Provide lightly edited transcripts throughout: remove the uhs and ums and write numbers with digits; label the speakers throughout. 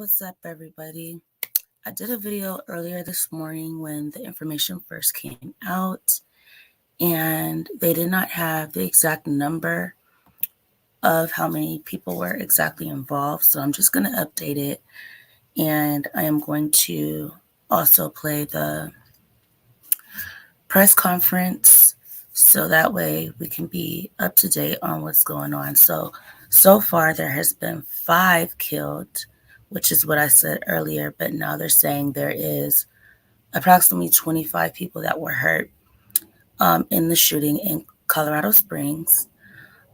Speaker 1: what's up, everybody? I did a video earlier this morning when the information first came out, and they did not have the exact number of how many people were exactly involved. So I'm just going to update it, and I am going to also play the press conference so that way we can be up to date on what's going on. So far there has been 5 killed, which is what I said earlier, but now they're saying there is approximately 25 people that were hurt in the shooting in Colorado Springs.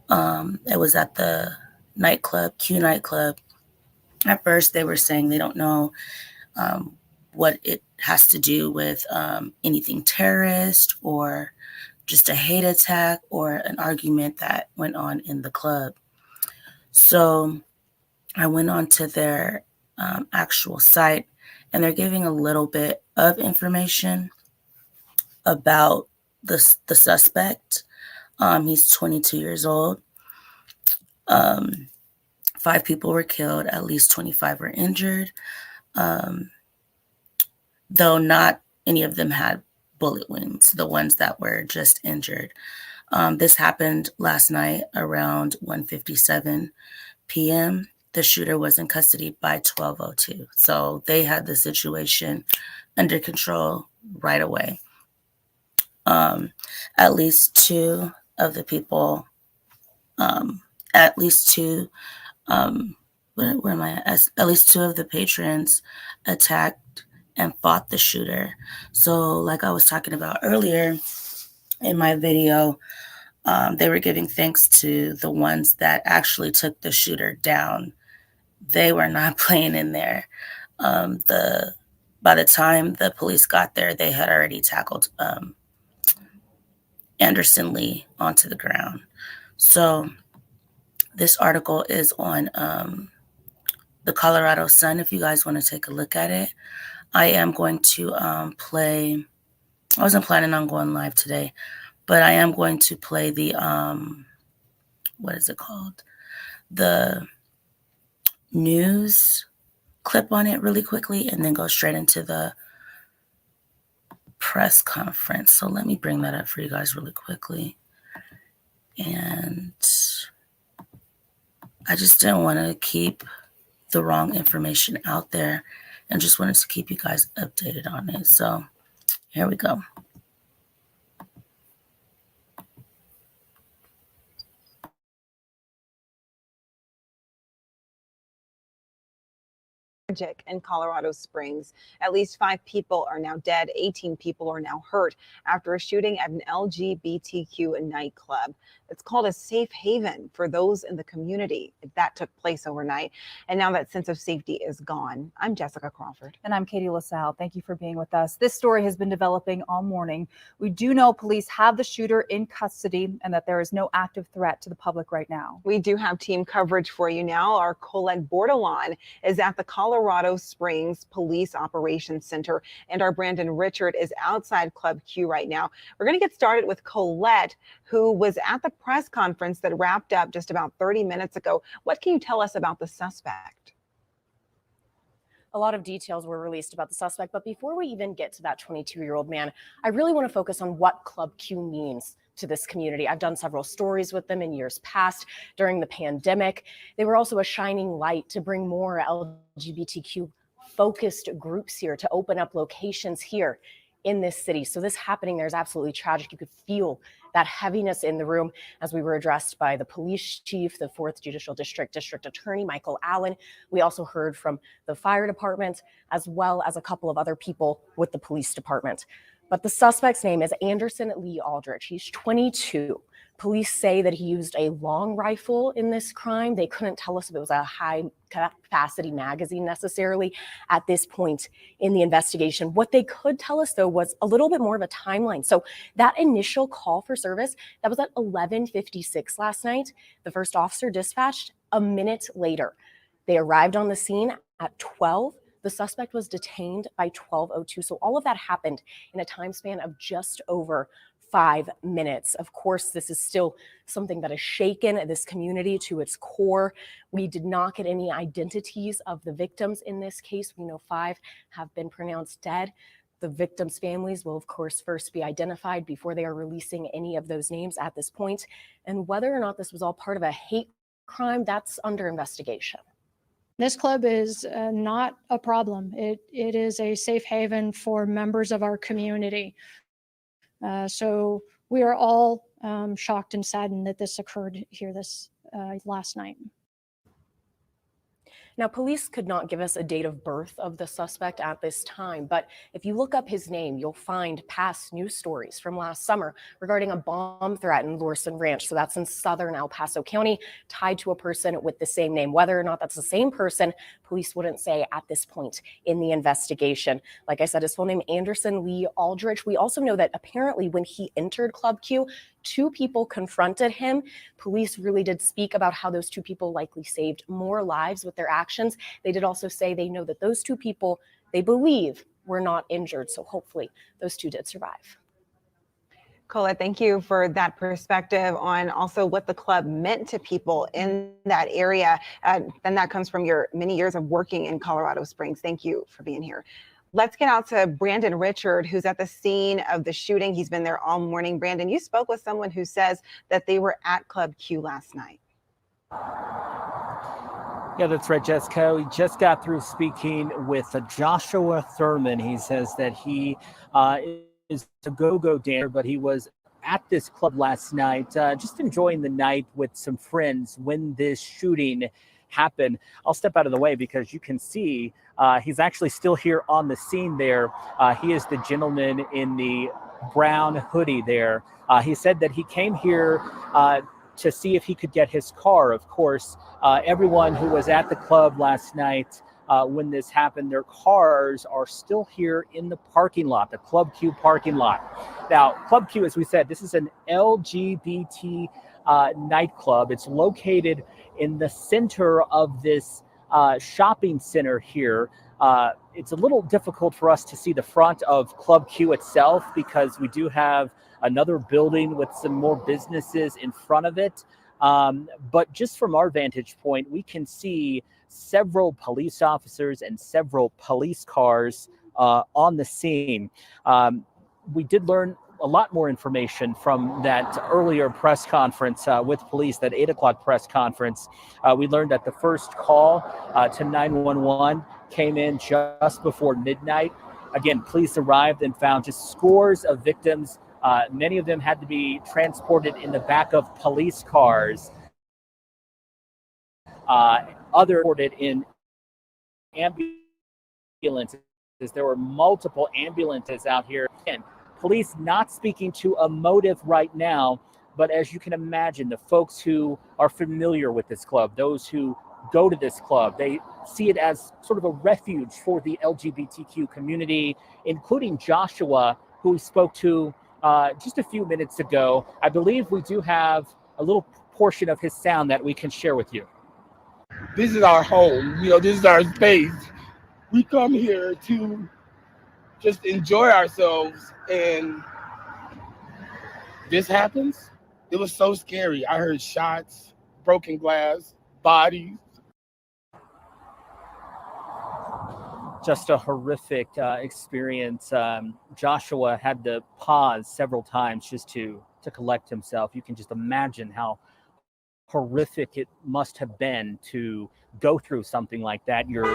Speaker 1: It was at the nightclub, Q nightclub. At first they were saying they don't know what it has to do with anything terrorist or just a hate attack or an argument that went on in the club. So I went on to their actual site, and they're giving a little bit of information about the suspect. He's 22 years old. 5 people were killed, at least 25 were injured, though not any of them had bullet wounds, the ones that were just injured. This happened last night around 1:57 p.m. The shooter was in custody by 12:02. So they had the situation under control right away. At least 2 of the people, at least 2 of the patrons attacked and fought the shooter. So like I was talking about earlier in my video, they were giving thanks to the ones that actually took the shooter down. They were not playing in there. By the time the police got there, they had already tackled Anderson Lee onto the ground. So this article is on the Colorado Sun if you guys want to take a look at it. I am going to play, I wasn't planning on going live today, but I am going to play the, what is it called? The news clip on it really quickly and then go straight into the press conference. So let me bring that up for you guys really quickly. And I just didn't want to keep the wrong information out there and just wanted to keep you guys updated on it. So here we go.
Speaker 2: In Colorado Springs. At least 5 people are now dead. 18 people are now hurt after a shooting at an LGBTQ nightclub. It's called a safe haven for those in the community. That took place overnight. And now that sense of safety is gone. I'm Jessica Crawford.
Speaker 3: And I'm Katie LaSalle. Thank you for being with us. This story has been developing all morning. We do know police have the shooter in custody and that there is no active threat to the public right now.
Speaker 2: We do have team coverage for you now. Our Colette Bordelon is at the Colorado Springs Police Operations Center, and our Brandon Richard is outside Club Q right now. We're going to get started with Colette, who was at the press conference that wrapped up just about 30 minutes ago. What can you tell us about the suspect?
Speaker 4: A lot of details were released about the suspect, but before we even get to that 22-year-old man, I really want to focus on what Club Q means to this community. I've done several stories with them in years past during the pandemic. They were also a shining light to bring more LGBTQ focused groups here, to open up locations here in this city. So this happening there is absolutely tragic. You could feel that heaviness in the room as we were addressed by the police chief, the 4th Judicial District Attorney Michael Allen. We also heard from the fire department as well as a couple of other people with the police department. But the suspect's name is Anderson Lee Aldrich. He's 22. Police say that he used a long rifle in this crime. They couldn't tell us if it was a high capacity magazine necessarily at this point in the investigation. What they could tell us, though, was a little bit more of a timeline. So that initial call for service, that was at 11:56 last night. The first officer dispatched a minute later. They arrived on the scene at 12. The suspect was detained by 12:02. So all of that happened in a time span of just over 5 minutes. Of course, this is still something that has shaken this community to its core. We did not get any identities of the victims in this case. We know 5 have been pronounced dead. The victims' families will, of course, first be identified before they are releasing any of those names at this point. And whether or not this was all part of a hate crime, that's under investigation.
Speaker 5: This club is not a problem. It is a safe haven for members of our community. So we are all shocked and saddened that this occurred here this last night.
Speaker 4: Now, police could not give us a date of birth of the suspect at this time, but if you look up his name, you'll find past news stories from last summer regarding a bomb threat in Lorson Ranch. So that's in southern El Paso County, tied to a person with the same name. Whether or not that's the same person, police wouldn't say at this point in the investigation. Like I said, his full name, Anderson Lee Aldrich. We also know that apparently when he entered Club Q, 2 people confronted him. Police really did speak about how those 2 people likely saved more lives with their actions. They did also say they know that those 2 people, they believe, were not injured. So hopefully those 2 did survive.
Speaker 2: Colette, thank you for that perspective on also what the club meant to people in that area. And that comes from your many years of working in Colorado Springs. Thank you for being here. Let's get out to Brandon Richard, who's at the scene of the shooting. He's been there all morning. Brandon, you spoke with someone who says that they were at Club Q last night.
Speaker 6: Yeah, that's right, Jessica. We just got through speaking with Joshua Thurman. He says that he is a go-go dancer, but he was at this club last night, just enjoying the night with some friends when this shooting happened. I'll step out of the way because you can see he's actually still here on the scene there. He is the gentleman in the brown hoodie there. He said that he came here to see if he could get his car. Of course, everyone who was at the club last night when this happened, their cars are still here in the parking lot, the Club Q parking lot. Now, Club Q, as we said, this is an LGBT nightclub. It's located in the center of this shopping center here. It's a little difficult for us to see the front of Club Q itself because we do have another building with some more businesses in front of it. But just from our vantage point, we can see several police officers and several police cars on the scene. We did learn a lot more information from that earlier press conference with police, that 8 o'clock press conference. We learned that the first call to 911 came in just before midnight. Again, police arrived and found just scores of victims. Many of them had to be transported in the back of police cars. Other reported in ambulances. There were multiple ambulances out here. And police not speaking to a motive right now, but as you can imagine, the folks who are familiar with this club, those who go to this club, they see it as sort of a refuge for the LGBTQ community, including Joshua, who we spoke to just a few minutes ago. I believe we do have a little portion of his sound that we can share with you.
Speaker 7: This is our home, this is our space. We come here to just enjoy ourselves, and this happens. It was so scary. I heard shots, broken glass, bodies.
Speaker 6: Just a horrific experience. Joshua had to pause several times just to collect himself. You can just imagine how horrific it must have been to go through something like that. You're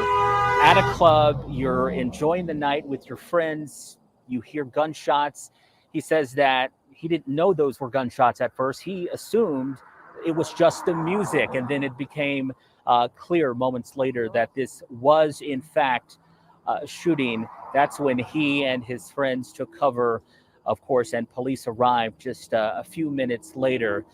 Speaker 6: at a club, you're enjoying the night with your friends, you hear gunshots. He says that he didn't know those were gunshots at first. He assumed it was just the music, and then it became clear moments later that this was in fact a shooting. That's when he and his friends took cover, of course, and police arrived just a few minutes later.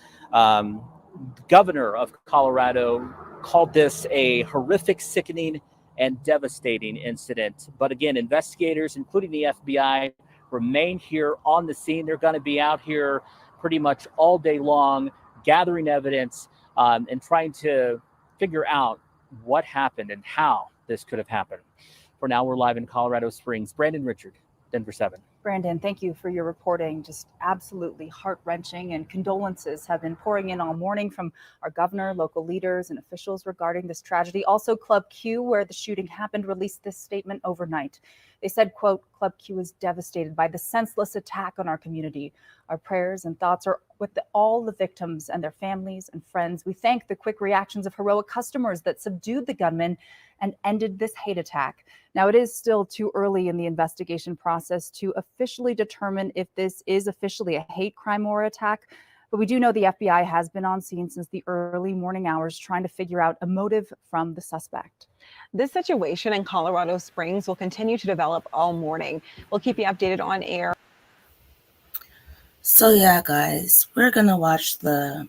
Speaker 6: Governor of Colorado called this a horrific, sickening, and devastating incident. But again, investigators, including the FBI, remain here on the scene. They're going to be out here pretty much all day long, gathering evidence and trying to figure out what happened and how this could have happened. For now, we're live in Colorado Springs. Brandon Richard, Denver 7.
Speaker 3: Brandon, thank you for your reporting. Just absolutely heart-wrenching, and condolences have been pouring in all morning from our governor, local leaders, and officials regarding this tragedy. Also, Club Q, where the shooting happened, released this statement overnight. They said, quote, "Club Q is devastated by the senseless attack on our community. Our prayers and thoughts are with all the victims and their families and friends. We thank the quick reactions of heroic customers that subdued the gunman and ended this hate attack." Now, it is still too early in the investigation process to officially determine if this is officially a hate crime or attack, but we do know the FBI has been on scene since the early morning hours trying to figure out a motive from the suspect.
Speaker 2: This situation in Colorado Springs will continue to develop all morning. We'll keep you updated on air.
Speaker 1: So yeah, guys, we're gonna watch the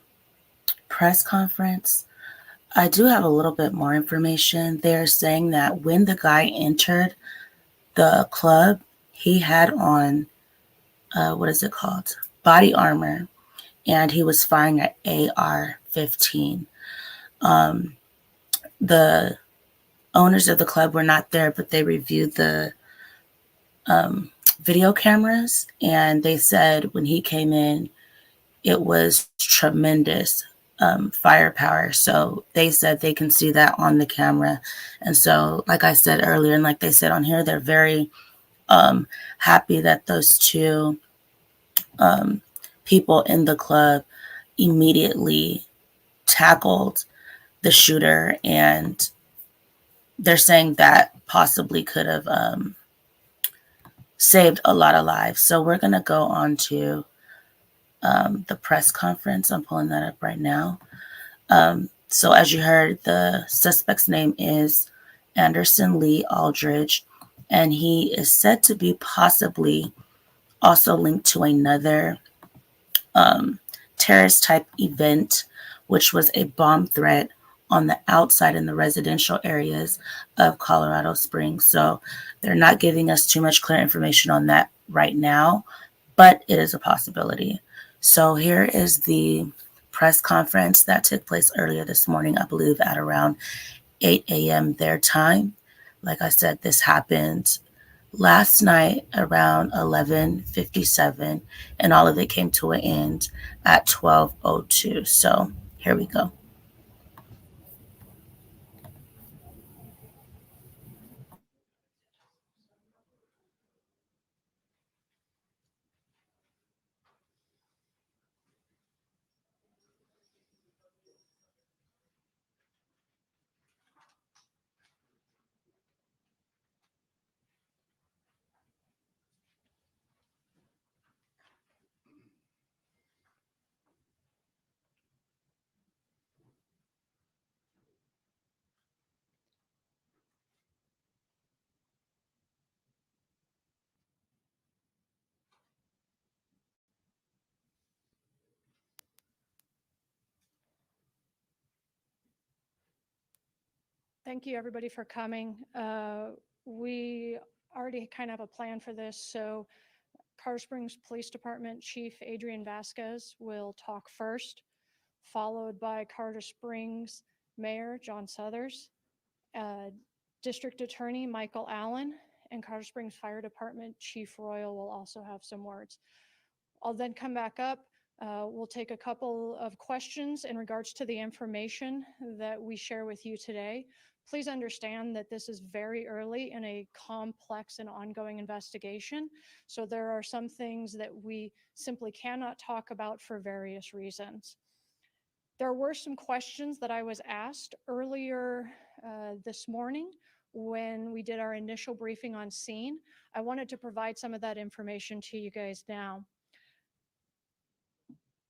Speaker 1: press conference. I do have a little bit more information. They're saying that when the guy entered the club, he had on, what is it called? Body armor, and he was firing an AR-15. The owners of the club were not there, but they reviewed the video cameras, and they said when he came in, it was tremendous firepower. So they said they can see that on the camera. And so, like I said earlier, and like they said on here, they're very happy that those two people in the club immediately tackled the shooter. And they're saying that possibly could have saved a lot of lives. So we're going to go on to the press conference. I'm pulling that up right now. So as you heard, the suspect's name is Anderson Lee Aldridge, and he is said to be possibly also linked to another terrorist type event, which was a bomb threat on the outside in the residential areas of Colorado Springs. So they're not giving us too much clear information on that right now, but it is a possibility. So here is the press conference that took place earlier this morning, I believe at around 8 a.m. their time. Like I said, this happened last night around 11:57, and all of it came to an end at 12:02. So here we go.
Speaker 5: Thank you, everybody, for coming. We already kind of have a plan for this. So Colorado Springs Police Department Chief Adrian Vasquez will talk first, followed by Colorado Springs Mayor John Suthers, District Attorney Michael Allen, and Colorado Springs Fire Department Chief Royal will also have some words. I'll then come back up. We'll take a couple of questions in regards to the information that we share with you today. Please understand that this is very early in a complex and ongoing investigation. So there are some things that we simply cannot talk about for various reasons. There were some questions that I was asked earlier this morning when we did our initial briefing on scene. I wanted to provide some of that information to you guys now.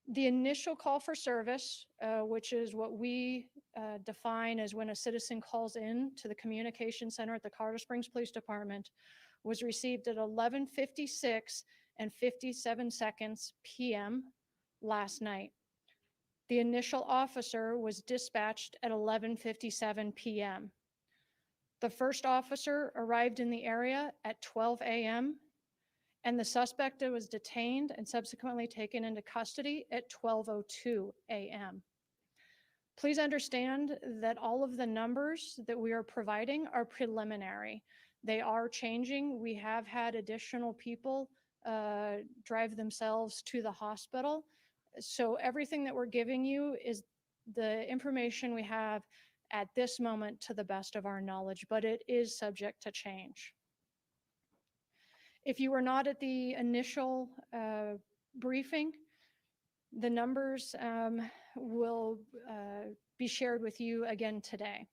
Speaker 5: The initial call for service, which is what we define as when a citizen calls in to the communication center at the Colorado Springs Police Department, was received at 11:56 and 57 seconds p.m. last night. The initial officer was dispatched at 11:57 p.m. The first officer arrived in the area at 12 a.m. and the suspect was detained and subsequently taken into custody at 12:02 a.m. Please understand that all of the numbers that we are providing are preliminary. They are changing. We have had additional people drive themselves to the hospital. So everything that we're giving you is the information we have at this moment to the best of our knowledge, but it is subject to change. If you were not at the initial briefing, the numbers will be shared with you again today.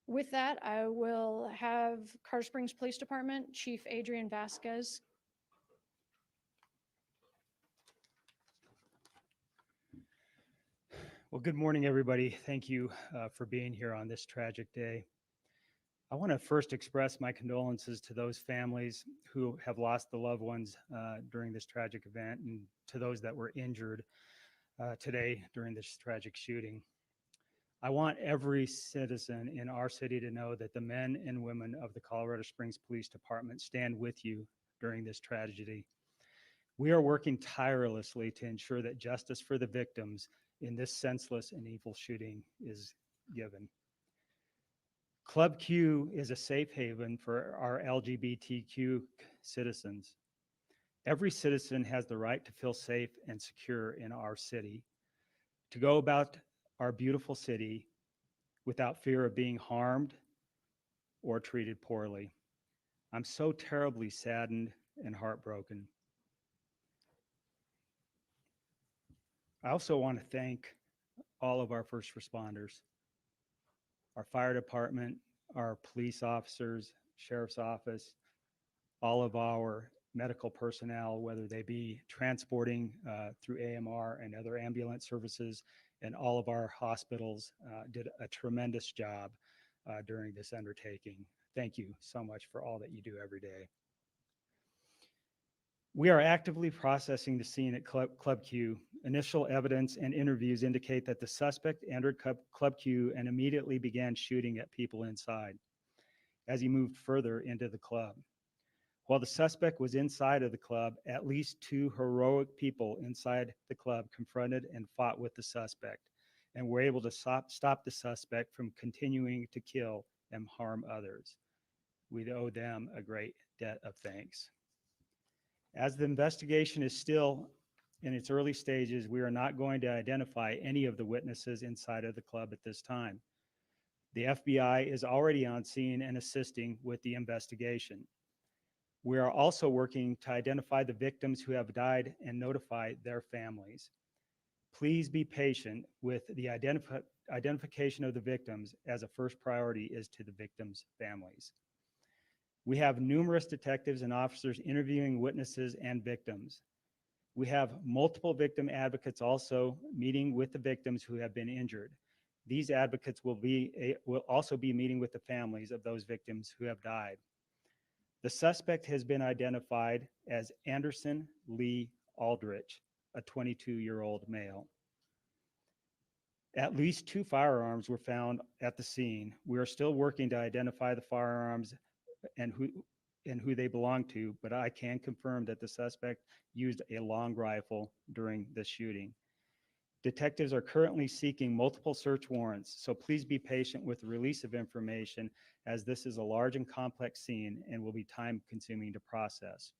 Speaker 5: With that, I will have Colorado Springs Police Department Chief Adrian Vasquez.
Speaker 8: Well, good morning, everybody. Thank you for being here on this tragic day. I want to first express my condolences to those families who have lost the loved ones during this tragic event, and to those that were injured today during this tragic shooting. I want every citizen in our city to know that the men and women of the Colorado Springs Police Department stand with you during this tragedy. We are working tirelessly to ensure that justice for the victims in this senseless and evil shooting is given. Club Q is a safe haven for our LGBTQ citizens. Every citizen has the right to feel safe and secure in our city, to go about our beautiful city without fear of being harmed or treated poorly. I'm so terribly saddened and heartbroken. I also want to thank all of our first responders, our fire department, our police officers, sheriff's office, all of our medical personnel, whether they be transporting through AMR and other ambulance services, and all of our hospitals did a tremendous job during this undertaking. Thank you so much for all that you do every day. We are actively processing the scene at Club Q. Initial evidence and interviews indicate that the suspect entered Club Q and immediately began shooting at people inside as he moved further into the club. While the suspect was inside of the club, at least 2 heroic people inside the club confronted and fought with the suspect and were able to stop the suspect from continuing to kill and harm others. We owe them a great debt of thanks. As the investigation is still in its early stages, we are not going to identify any of the witnesses inside of the club at this time. The FBI is already on scene and assisting with the investigation. We are also working to identify the victims who have died and notify their families. Please be patient with the identification of the victims, as a first priority is to the victims' families. We have numerous detectives and officers interviewing witnesses and victims. We have multiple victim advocates also meeting with the victims who have been injured. These advocates will also be meeting with the families of those victims who have died. The suspect has been identified as Anderson Lee Aldrich, a 22-year-old male. At least 2 firearms were found at the scene. We are still working to identify the firearms and who they belong to, but I can confirm that the suspect used a long rifle during the shooting. Detectives are currently seeking multiple search warrants, so please be patient with the release of information, as this is a large and complex scene and will be time-consuming to process.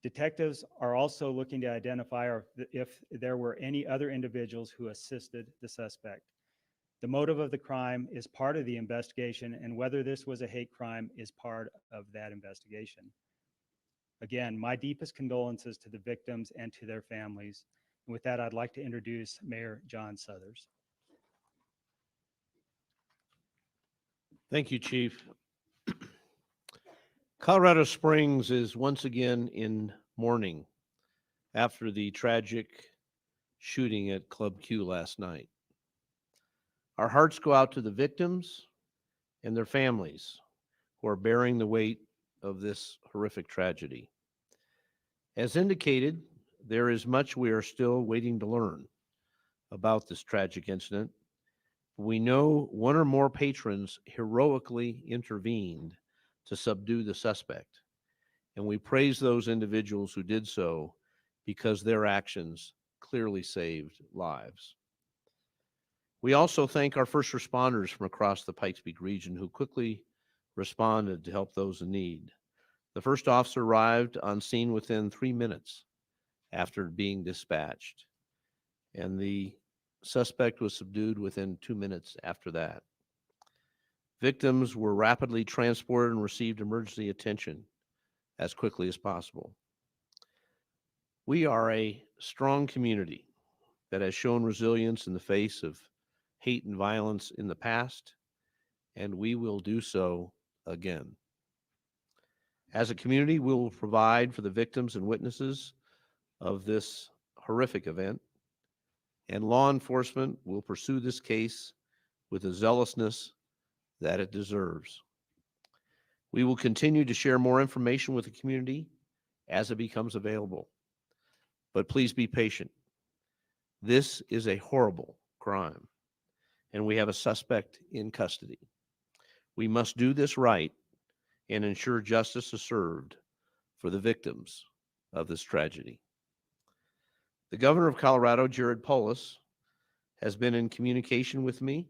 Speaker 8: Detectives are also looking to identify if there were any other individuals who assisted the suspect. The motive of the crime is part of the investigation, and whether this was a hate crime is part of that investigation. Again, my deepest condolences to the victims and to their families. And with that, I'd like to introduce Mayor John Suthers.
Speaker 9: Thank you, Chief. Colorado Springs is once again in mourning after the tragic shooting at Club Q last night. Our hearts go out to the victims and their families who are bearing the weight of this horrific tragedy. As indicated, there is much we are still waiting to learn about this tragic incident. We know 1 or more patrons heroically intervened to subdue the suspect, and we praise those individuals who did so because their actions clearly saved lives. We also thank our first responders from across the Pikes Peak region who quickly responded to help those in need. The first officer arrived on scene within 3 minutes after being dispatched, and the suspect was subdued within 2 minutes after that. Victims were rapidly transported and received emergency attention as quickly as possible. We are a strong community that has shown resilience in the face of hate and violence in the past, and we will do so again. As a community, we will provide for the victims and witnesses of this horrific event, and law enforcement will pursue this case with the zealousness that it deserves. We will continue to share more information with the community as it becomes available. But please be patient. This is a horrible crime, and we have a suspect in custody. We must do this right and ensure justice is served for the victims of this tragedy. The governor of Colorado, Jared Polis, has been in communication with me.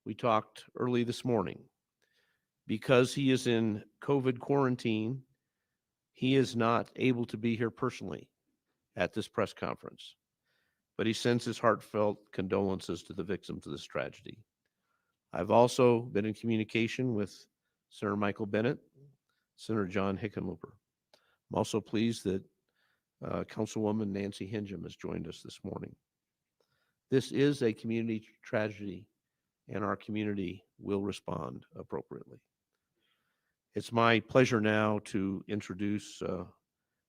Speaker 9: We talked early this morning. Because he is in COVID quarantine, he is not able to be here personally at this press conference, but he sends his heartfelt condolences to the victims of this tragedy. I've also been in communication with Senator Michael Bennet, Senator John Hickenlooper. I'm also pleased that Councilwoman Nancy Hingham has joined us this morning. This is a community tragedy, and our community will respond appropriately. It's my pleasure now to introduce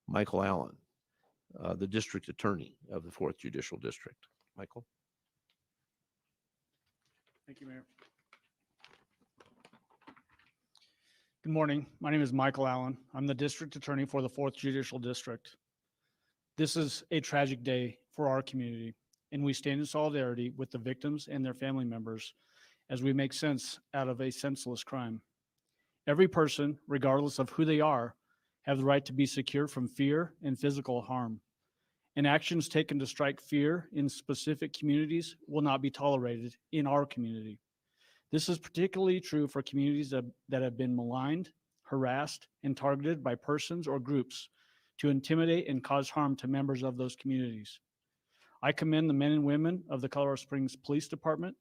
Speaker 9: Michael Allen, the District Attorney of the 4th Judicial District. Michael.
Speaker 10: Thank you, Mayor. Good morning. My name is Michael Allen. I'm the District Attorney for the 4th Judicial District. This is a tragic day for our community, and we stand in solidarity with the victims and their family members as we make sense out of a senseless crime. Every person, regardless of who they are, have the right to be secure from fear and physical harm. And actions taken to strike fear in specific communities will not be tolerated in our community. This is particularly true for communities that have been maligned, harassed, and targeted by persons or groups to intimidate and cause harm to members of those communities. I commend the men and women of the Colorado Springs Police Department,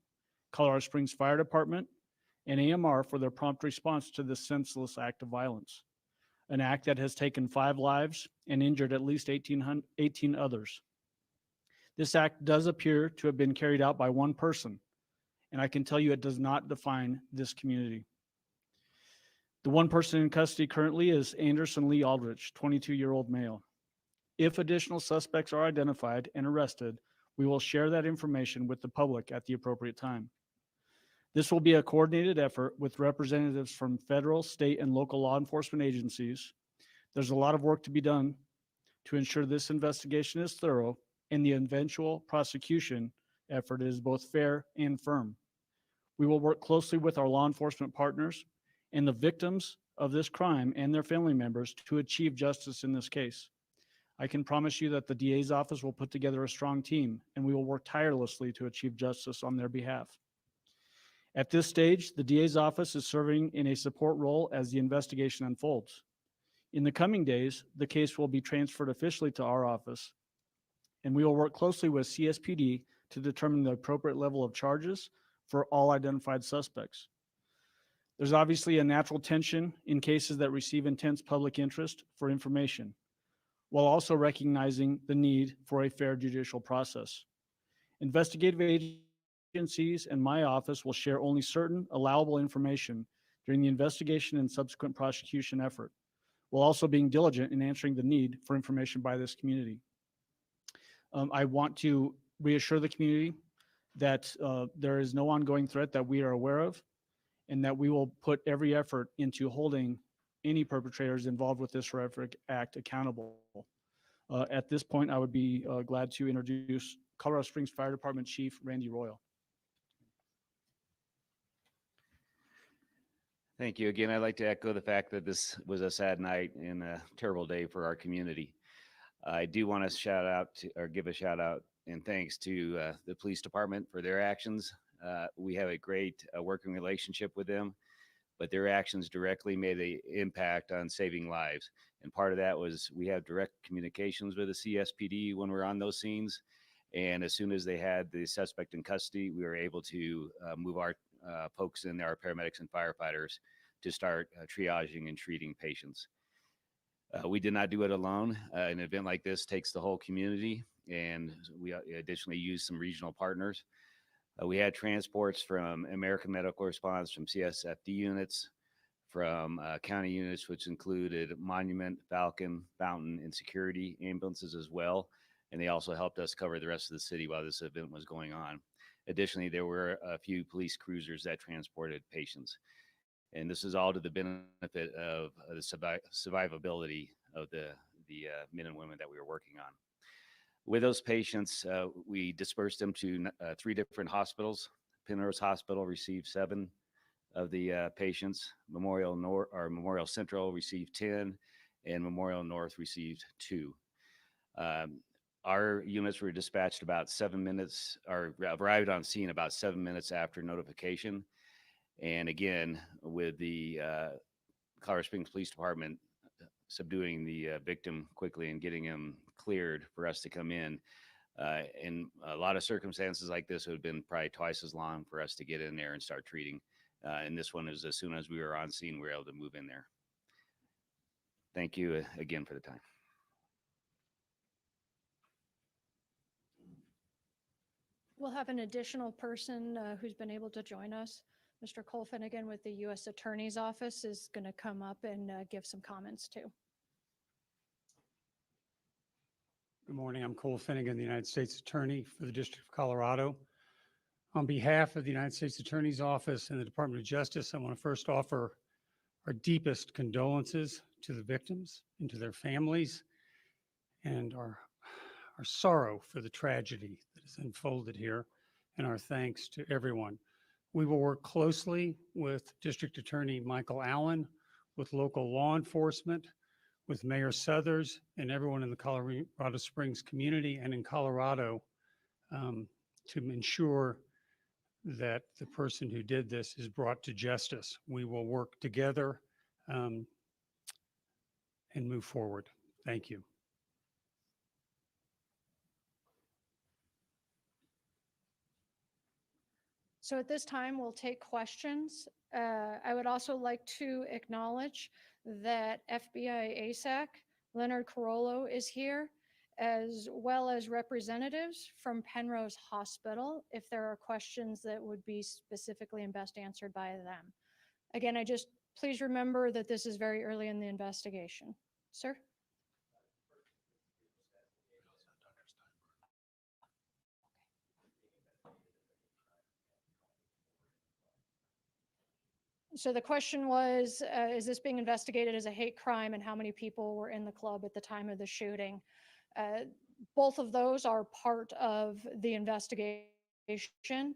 Speaker 10: Colorado Springs Fire Department, and AMR for their prompt response to this senseless act of violence, an act that has taken 5 lives and injured at least 18 others. This act does appear to have been carried out by one person, and I can tell you it does not define this community. The one person in custody currently is Anderson Lee Aldrich, 22-year-old male. If additional suspects are identified and arrested, we will share that information with the public at the appropriate time. This will be a coordinated effort with representatives from federal, state, and local law enforcement agencies. There's a lot of work to be done to ensure this investigation is thorough and the eventual prosecution effort is both fair and firm. We will work closely with our law enforcement partners and the victims of this crime and their family members to achieve justice in this case. I can promise you that the DA's office will put together a strong team, and we will work tirelessly to achieve justice on their behalf. At this stage, the DA's office is serving in a support role as the investigation unfolds. In the coming days, the case will be transferred officially to our office, and we will work closely with CSPD to determine the appropriate level of charges for all identified suspects. There's obviously a natural tension in cases that receive intense public interest for information, while also recognizing the need for a fair judicial process. Investigative agencies and my office will share only certain allowable information during the investigation and subsequent prosecution effort, while also being diligent in answering the need for information by this community. I want to reassure the community that there is no ongoing threat that we are aware of, and that we will put every effort into holding any perpetrators involved with this horrific act accountable. At this point, I would be glad to introduce Colorado Springs Fire Department Chief Randy Royal.
Speaker 11: Thank you. Again, I'd like to echo the fact that this was a sad night and a terrible day for our community. I do want to give a shout out and thanks to the police department for their actions. We have a great working relationship with them. but their actions directly made an impact on saving lives. And part of that was we have direct communications with the CSPD when we're on those scenes. And as soon as they had the suspect in custody, we were able to move our folks in there, our paramedics and firefighters, to start triaging and treating patients. We did not do it alone. An event like this takes the whole community, and we additionally used some regional partners. We had transports from American Medical Response, from CSFD units, from county units, which included Monument, Falcon, Fountain, and security ambulances as well. And they also helped us cover the rest of the city while this event was going on. Additionally, there were a few police cruisers that transported patients. And this is all to the benefit of the survivability of the men and women that we were working on. With those patients, we dispersed them to 3 different hospitals. Penrose Hospital received 7 of the patients. Memorial Central received 10, and Memorial North received 2. Our units were dispatched about 7 minutes, or arrived on scene about 7 minutes after notification. And again, with the Colorado Springs Police Department subduing the victim quickly and getting him cleared for us to come in a lot of circumstances like this, it would have been probably twice as long for us to get in there and start treating. And this one is as soon as we were on scene, we were able to move in there. Thank you again for the time.
Speaker 5: We'll have an additional person who's been able to join us. Mr. Cole Finnegan with the U.S. Attorney's Office is going to come up and give some comments too.
Speaker 12: Good morning. I'm Cole Finnegan, the United States Attorney for the District of Colorado. On behalf of the United States Attorney's Office and the Department of Justice, I want to first offer our deepest condolences to the victims and to their families, and our sorrow for the tragedy that has unfolded here, and our thanks to everyone. We will work closely with District Attorney Michael Allen, with local law enforcement, with Mayor Suthers, and everyone in the Colorado Springs community and in Colorado to ensure that the person who did this is brought to justice. We will work together and move forward. Thank you.
Speaker 5: So at this time, we'll take questions. I would also like to acknowledge that FBI ASAC, Leonard Carollo, is here, as well as representatives from Penrose Hospital, if there are questions that would be specifically and best answered by them. Again, please remember that this is very early in the investigation. Sir? So the question was, is this being investigated as a hate crime, and how many people were in the club at the time of the shooting? Both of those are part of the investigation.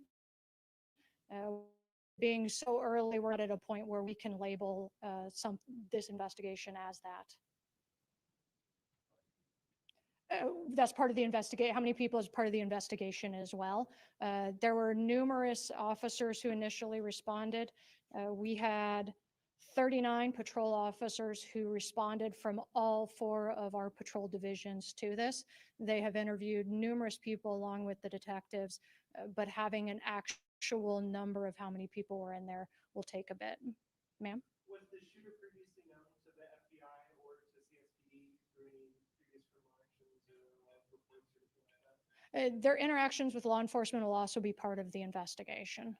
Speaker 5: Being so early, we're not at a point where we can label this investigation as that. That's part of the investigation. How many people is part of the investigation as well? There were numerous officers who initially responded. We had 39 patrol officers who responded from all 4 of our patrol divisions to this. They have interviewed numerous people along with the detectives, but having an actual number of how many people were in there will take a bit. Ma'am?
Speaker 13: Was the shooter previously known to the FBI or to CSPD through any previous reports or anything like that?
Speaker 5: Their interactions with law enforcement will also be part of the investigation.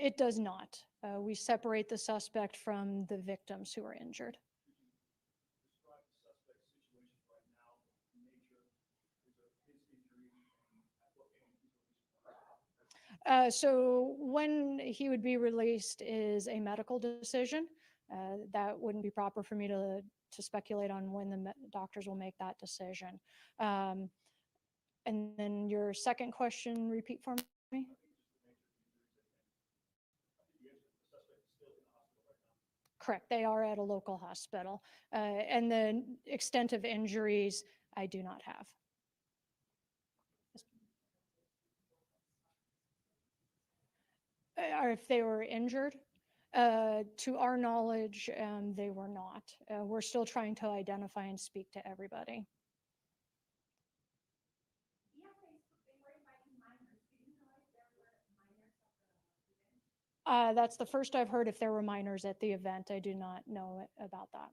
Speaker 5: It does not. We separate the suspect from the victims who are injured. So when he would be released is a medical decision. That wouldn't be proper for me to speculate on when the doctors will make that decision. And then your second question, repeat for me. Correct. They are at a local hospital. And the extent of injuries, I do not have. or if they were injured. To our knowledge, they were not. We're still trying to identify and speak to everybody. That's the first I've heard if there were minors at the event. I do not know about that.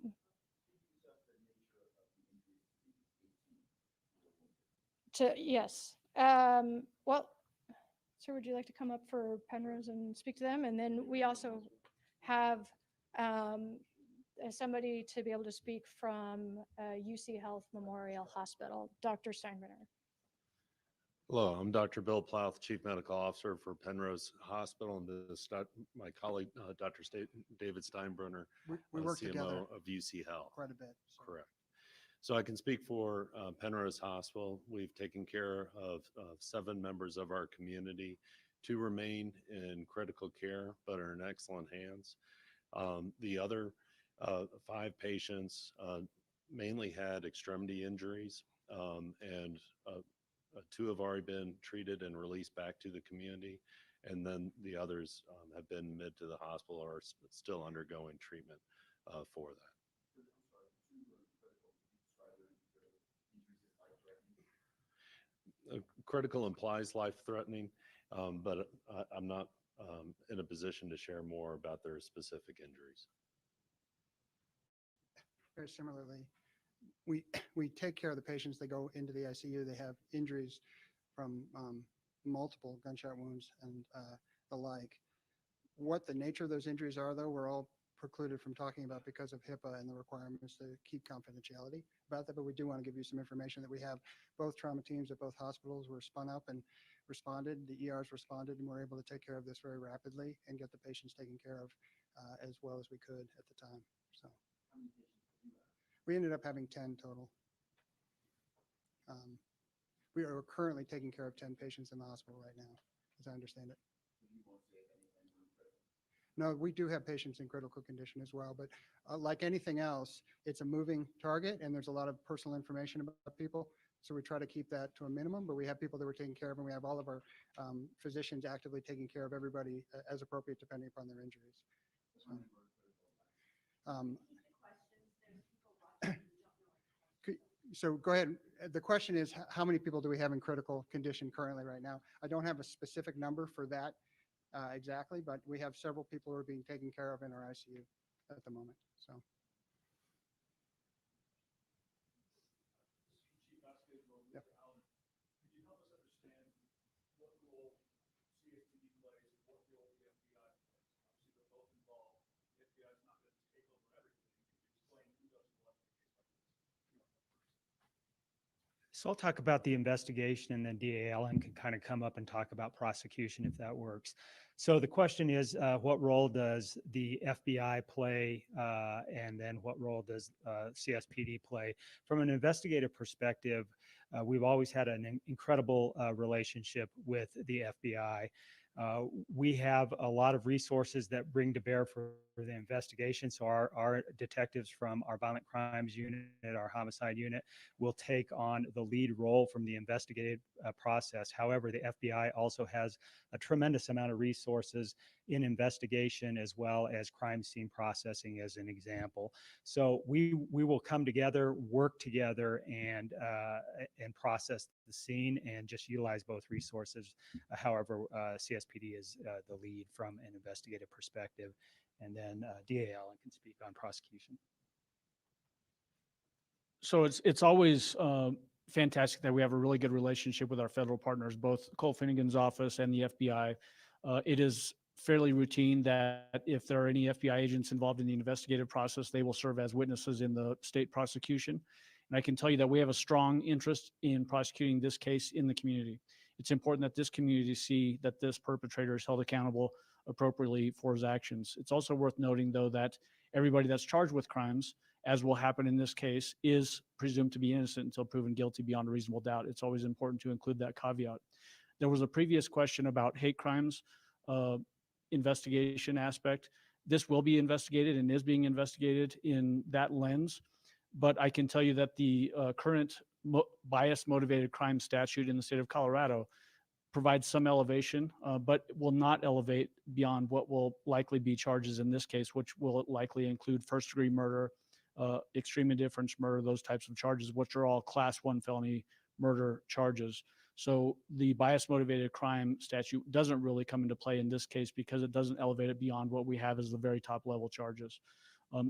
Speaker 5: Yes. Well, sir, would you like to come up for Penrose and speak to them? And then we also have somebody to be able to speak from UC Health Memorial Hospital, Dr. Steinbrenner.
Speaker 14: Hello, I'm Dr. Bill Plouth, Chief Medical Officer for Penrose Hospital, and this is my colleague, Dr. David Steinbrenner,
Speaker 15: we work
Speaker 14: CMO
Speaker 15: together
Speaker 14: of UC Health.
Speaker 15: quite a bit. So.
Speaker 14: Correct. So I can speak for Penrose Hospital. We've taken care of 7 members of our community. 2 remain in critical care, but are in excellent hands. The other 5 patients mainly had extremity injuries, and 2 have already been treated and released back to the community, and then the others have been admitted to the hospital or are still undergoing treatment for that. Critical implies life-threatening, but I'm not in a position to share more about their specific injuries.
Speaker 15: Very similarly, we take care of the patients that go into the ICU. They have injuries from multiple gunshot wounds and the like. What the nature of those injuries are, though, we're all precluded from talking about because of HIPAA and the requirements to keep confidentiality about that, but we do want to give you some information that we have. Both trauma teams at both hospitals were spun up and responded. The ERs responded, and we're able to take care of this very rapidly and get the patients taken care of as well as we could at the time. So we ended up having 10 total. We are currently taking care of 10 patients in the hospital right now, as I understand it. No, we do have patients in critical condition as well, but like anything else, it's a moving target and there's a lot of personal information about people. So we try to keep that to a minimum, but we have people that we're taking care of, and we have all of our physicians actively taking care of everybody as appropriate depending upon their injuries. So go ahead. The question is, how many people do we have in critical condition currently right now? I don't have a specific number for that exactly, but we have several people who are being taken care of in our ICU at the moment. So.
Speaker 13: Chief Vasquez,
Speaker 15: Yep.
Speaker 13: Could you help us understand what role CSPD plays and what role the FBI plays? Obviously, they're both involved. The FBI is not going to take over everything. Could you explain who does what in a case like this?
Speaker 8: So I'll talk about the investigation, and then DA Allen can kind of come up and talk about prosecution if that works. So the question is, what role does the FBI play, and then what role does CSPD play? From an investigative perspective, we've always had an incredible relationship with the FBI. We have a lot of resources that bring to bear for the investigation. So our detectives from our violent crimes unit, our homicide unit, will take on the lead role from the investigative process. However, the FBI also has a tremendous amount of resources in investigation as well as crime scene processing, as an example. So we will come together, work together, and process the scene and just utilize both resources. However, CSPD is the lead from an investigative perspective. And then DA Allen can speak on prosecution.
Speaker 10: So it's always fantastic that we have a really good relationship with our federal partners, both Cole Finnegan's office and the FBI. It is fairly routine that if there are any FBI agents involved in the investigative process, they will serve as witnesses in the state prosecution. And I can tell you that we have a strong interest in prosecuting this case in the community. It's important that this community see that this perpetrator is held accountable appropriately for his actions. It's also worth noting, though, that everybody that's charged with crimes, as will happen in this case, is presumed to be innocent until proven guilty beyond a reasonable doubt. It's always important to include that caveat. There was a previous question about hate crimes investigation aspect. This will be investigated and is being investigated in that lens. But I can tell you that the current bias-motivated crime statute in the state of Colorado provide some elevation, but will not elevate beyond what will likely be charges in this case, which will likely include first-degree murder, extreme indifference murder, those types of charges, which are all class 1 felony murder charges. So the bias motivated crime statute doesn't really come into play in this case because it doesn't elevate it beyond what we have as the very top level charges.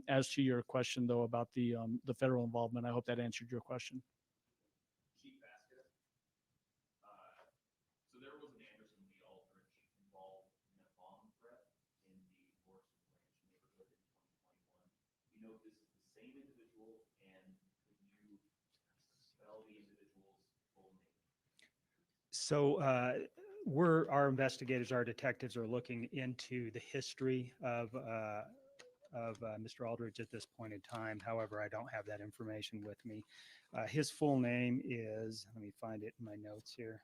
Speaker 10: As to your question though about the federal involvement, I hope that answered your question.
Speaker 16: Chief Vasquez. So there was an Anderson Lee Aldrich involved in a bomb threat in the Forest Ranch neighborhood in 2021. You know if this is the same individual, and could you spell the individual's full name?
Speaker 8: So our investigators, our detectives are looking into the history of Mr. Aldrich at this point in time. However, I don't have that information with me. His full name is, let me find it in my notes here.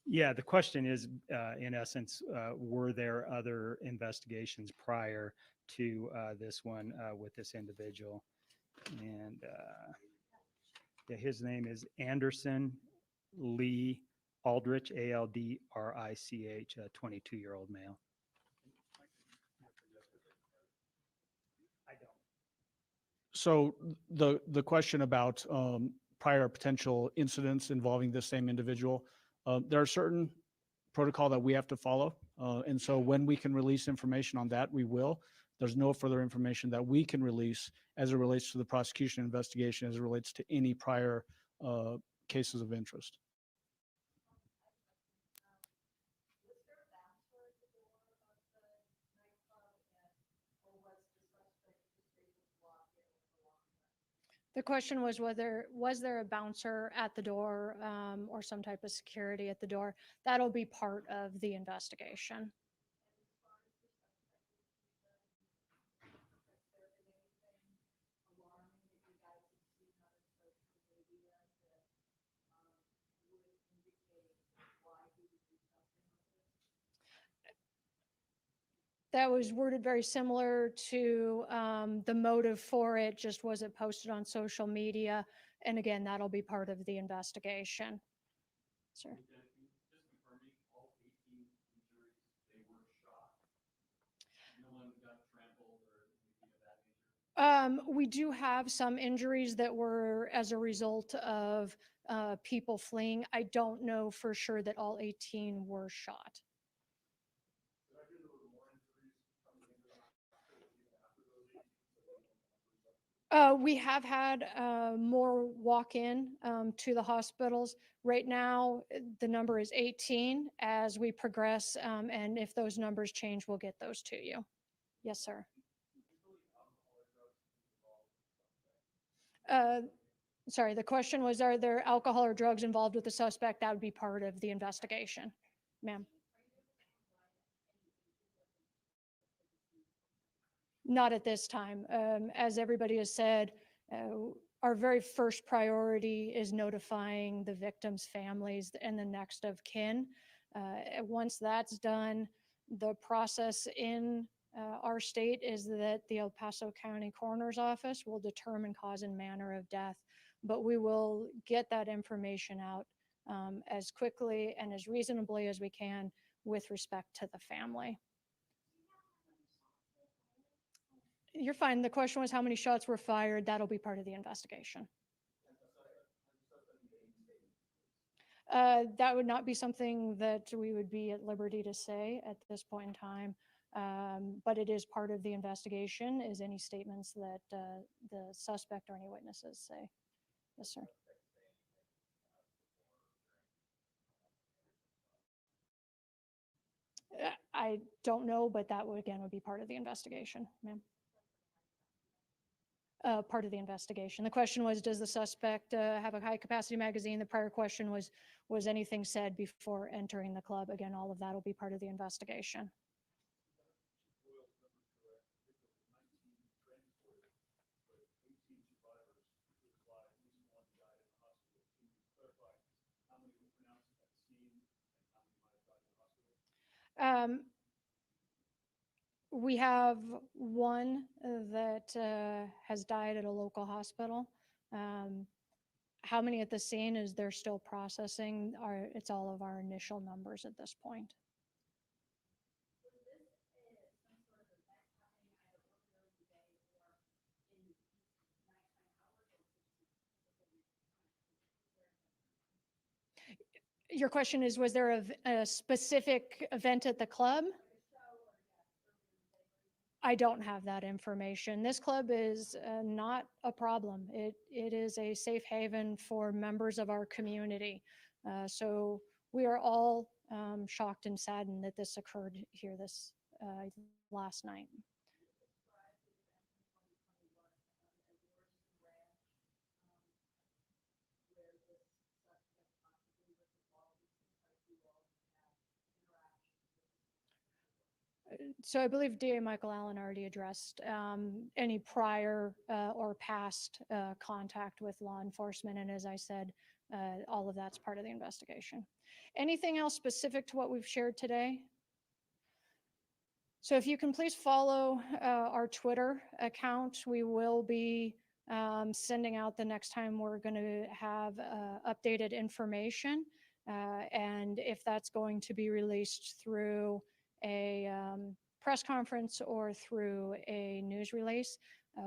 Speaker 8: Yeah, the question is, in essence, were there other investigations prior to this one with this individual? And yeah, his name is Anderson Lee Aldrich, Aldrich, a 22-year-old male. I don't.
Speaker 10: So the question about prior potential incidents involving the same individual, there are certain protocol that we have to follow. And so when we can release information on that, we will. There's no further information that we can release as it relates to the prosecution investigation, as it relates to any prior cases of interest.
Speaker 5: The question was whether was there a bouncer at the door or some type of security at the door. That'll be part of the investigation. That was worded very similar to the motive for it, just was it posted on social media? And again, that'll be part of the investigation. Sir.
Speaker 16: Just confirming all 18 injuries, they were shot. No one got trampled or anything of that nature?
Speaker 5: We do have some injuries that were as a result of people fleeing. I don't know for sure that all 18 were shot. We have had more walk-in to the hospitals. Right now, the number is 18. As we progress, and if those numbers change, we'll get those to you. Yes, sir. Sorry, the question was, are there alcohol or drugs involved with the suspect? That would be part of the investigation, ma'am. Not at this time. As everybody has said, our very first priority is notifying the victims' families and the next of kin. Once that's done, the process in our state is that the El Paso County Coroner's Office will determine cause and manner of death, but we will get that information out as quickly and as reasonably as we can with respect to the family. You're fine. The question was how many shots were fired. That'll be part of the investigation. That would not be something that we would be at liberty to say at this point in time, but it is part of the investigation, is any statements that the suspect or any witnesses say. Yes, sir. I don't know, but that would again would be part of the investigation, ma'am. Part of the investigation. The question was, does the suspect have a high capacity magazine? The prior question was anything said before entering the club? Again, all of that will be part of the investigation. We have one that has died at a local hospital. how many at the scene is they're still processing. It's all of our initial numbers at this point. Your question is, was there a specific event at the club? I don't have that information. This club is not a problem. It is a safe haven for members of our community. So we are all shocked and saddened that this occurred here this last night. So I believe DA Michael Allen already addressed any prior or past contact with law enforcement. And as I said, all of that's part of the investigation. Anything else specific to what we've shared today? So if you can please follow our Twitter account, we will be sending out the next time we're going to have updated information. And if that's going to be released through a press conference or through a news release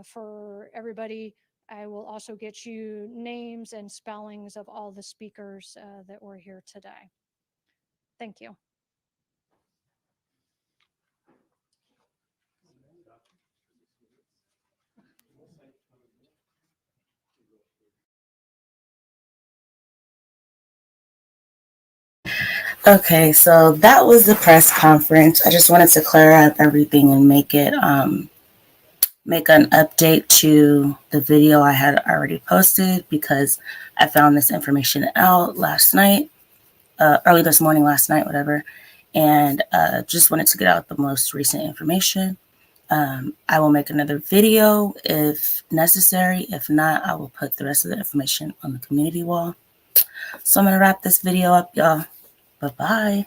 Speaker 5: for everybody, I will also get you names and spellings of all the speakers that were here today. Thank you.
Speaker 1: Okay, so that was the press conference. I just wanted to clear up everything and make it make an update to the video I had already posted, because I found this information out last night, early this morning, last night, whatever, and just wanted to get out the most recent information. I will make another video if necessary. If not, I will put the rest of the information on the community wall. So I'm going to wrap this video up, y'all. Bye-bye.